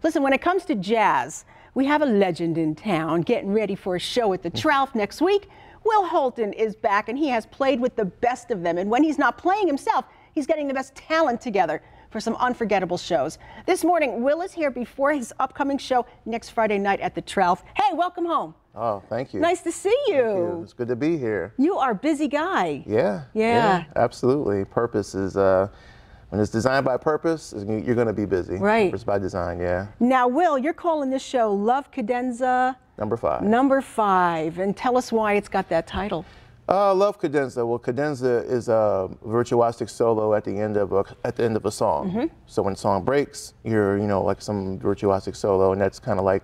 Listen, when it comes to jazz, we have a legend in town getting ready for a show at the Tralf next week. Will Holton is back, and he has played with the best of them. And when he's not playing himself, he's getting the best talent together for some unforgettable shows. This morning, Will is here before his upcoming show next Friday night at the Tralf. Hey, welcome home. Oh, thank you. Nice to see you. Thank you. It's good to be here. You are a busy guy. Yeah, absolutely. Purpose is, when it's designed by purpose, you're going to be busy. Right. Purpose by design, yeah. Now, Will, you're calling this show Love Cadenza Number 5. Number 5, and tell us why it's got that title. Love Cadenza. Well, cadenza is a virtuosic solo at the end of a song. Mm-hmm. So when the song breaks, you're like some virtuosic solo, and that's kind of like,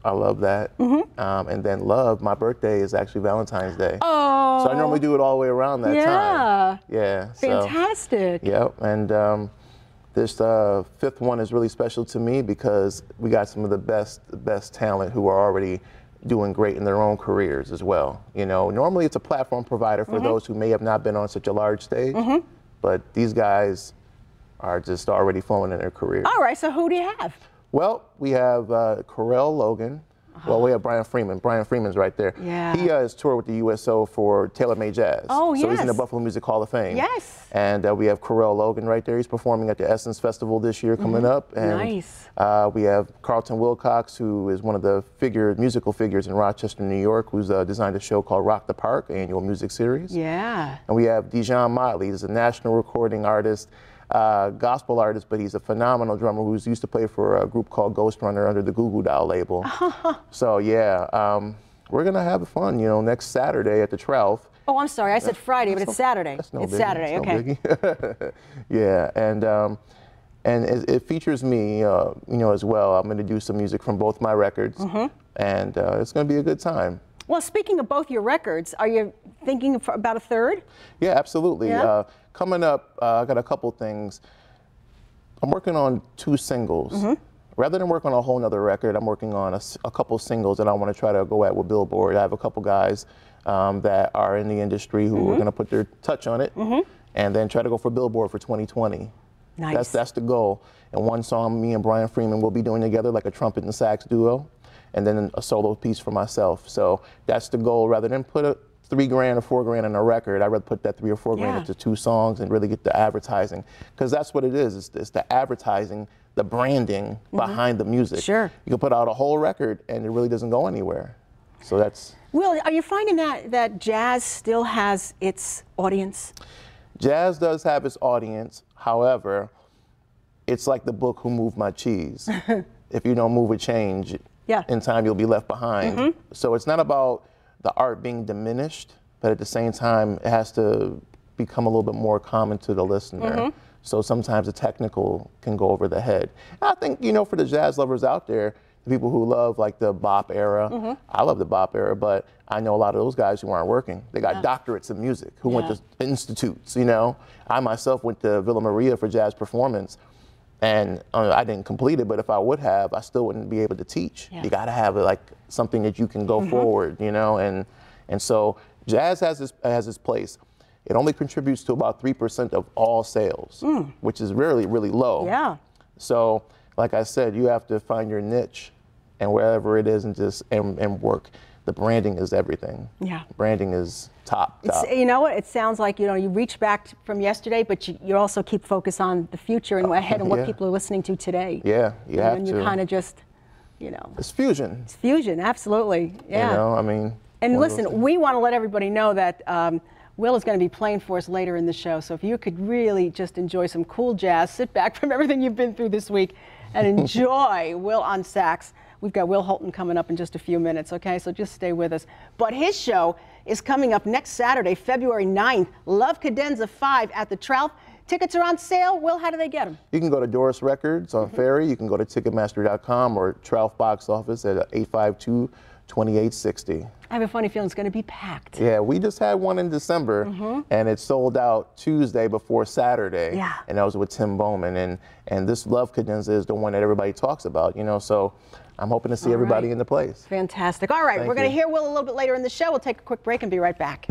I love that. Mm-hmm. And then love, my birthday is actually Valentine's Day. Oh. So I normally do it all the way around that time. Yeah. Fantastic. Yep. And this 5th one is really special to me because we got some of the best talent who are already doing great in their own careers as well. Normally it's a platform provider for those who may have not been on such a large stage, but these guys are just already flowing in their career. All right, so who do you have? Well, we have Corell Logan. Well, we have Brian Freeman. Brian Freeman's right there. Yeah. He has toured with the USO for Taylor Made Jazz. Oh, yes. So he's in the Buffalo Music Hall of Fame. Yes. And we have Corell Logan right there. He's performing at the Essence Festival this year coming up. And nice. We have Carlton Wilcox, who is one of the musical figures in Rochester, New York, who's designed a show called Rock the Park, annual music series. Yeah. And we have Dijon Motley. He's a national recording artist. Gospel artist, but he's a phenomenal drummer who's used to play for a group called Ghost Runner under the Goo Goo Doll label. So yeah, we're gonna have fun, next Saturday at the Tralf. Oh, I'm sorry, I said Friday, but it's Saturday. It's biggie. Saturday, okay. Yeah, and it features me, as well. I'm gonna do some music from both my records, and it's gonna be a good time. Well, speaking of both your records, are you thinking about a 3rd? Yeah, absolutely. Yeah? Coming up, I got a couple things. I'm working on 2 singles. Rather than work on a whole nother record, I'm working on a couple singles that I want to try to go at with Billboard. I have a couple guys that are in the industry who are going to put their touch on it and then try to go for Billboard for 2020. Nice. That's the goal. And one song me and Brian Freeman will be doing together, like a trumpet and sax duo, and then a solo piece for myself. So that's the goal. Rather than put $3 grand or $4 grand in a record, I'd rather put that $3 or $4 grand into 2 songs and really get the advertising. Because that's what it is. It's the advertising, the branding behind the music. Sure. You can put out a whole record and it really doesn't go anywhere. So that's... Will, are you finding that jazz still has its audience? Jazz does have its audience. However, it's like the book Who Moved My Cheese. If you don't move with change, in time you'll be left behind. So it's not about the art being diminished, but at the same time, it has to become a little bit more common to the listener. So sometimes the technical can go over the head. And I think, for the jazz lovers out there, the people who love like the bop era, I love the bop era, but I know a lot of those guys who aren't working. They got doctorates in music, who went to institutes, I myself went to Villa Maria for jazz performance. And I didn't complete it, but if I would have, I still wouldn't be able to teach. You got to have like something that you can go forward, and so jazz has its place. It only contributes to about 3% of all sales, which is really, really low. Yeah. So, like I said, you have to find your niche, and wherever it is, and work. The branding is everything. Yeah. Branding is top. You know what? It sounds like you reach back from yesterday, but you also keep focus on the future and ahead and what people are listening to today. Yeah, you have to. And you kind of just, It's fusion. It's fusion, absolutely. Yeah. And listen, we want to let everybody know that Will is going to be playing for us later in the show. So if you could really just enjoy some cool jazz, sit back from everything you've been through this week, and enjoy Will on sax. We've got Will Holton coming up in just a few minutes, okay? So just stay with us. But his show is coming up next Saturday, February 9th, Love Cadenza 5 at the Tralf. Tickets are on sale. Will, how do they get them? You can go to Doris Records on Ferry. You can go to Ticketmaster.com or Tralf box office at 852-2860. I have a funny feeling it's going to be packed. Yeah, we just had one in December, and it sold out Tuesday before Saturday. Yeah. And that was with Tim Bowman. And this Love Cadenza is the one that everybody talks about, so I'm hoping to see everybody in the place. Fantastic. All right, we're going to hear Will a little bit later in the show. We'll take a quick break and be right back.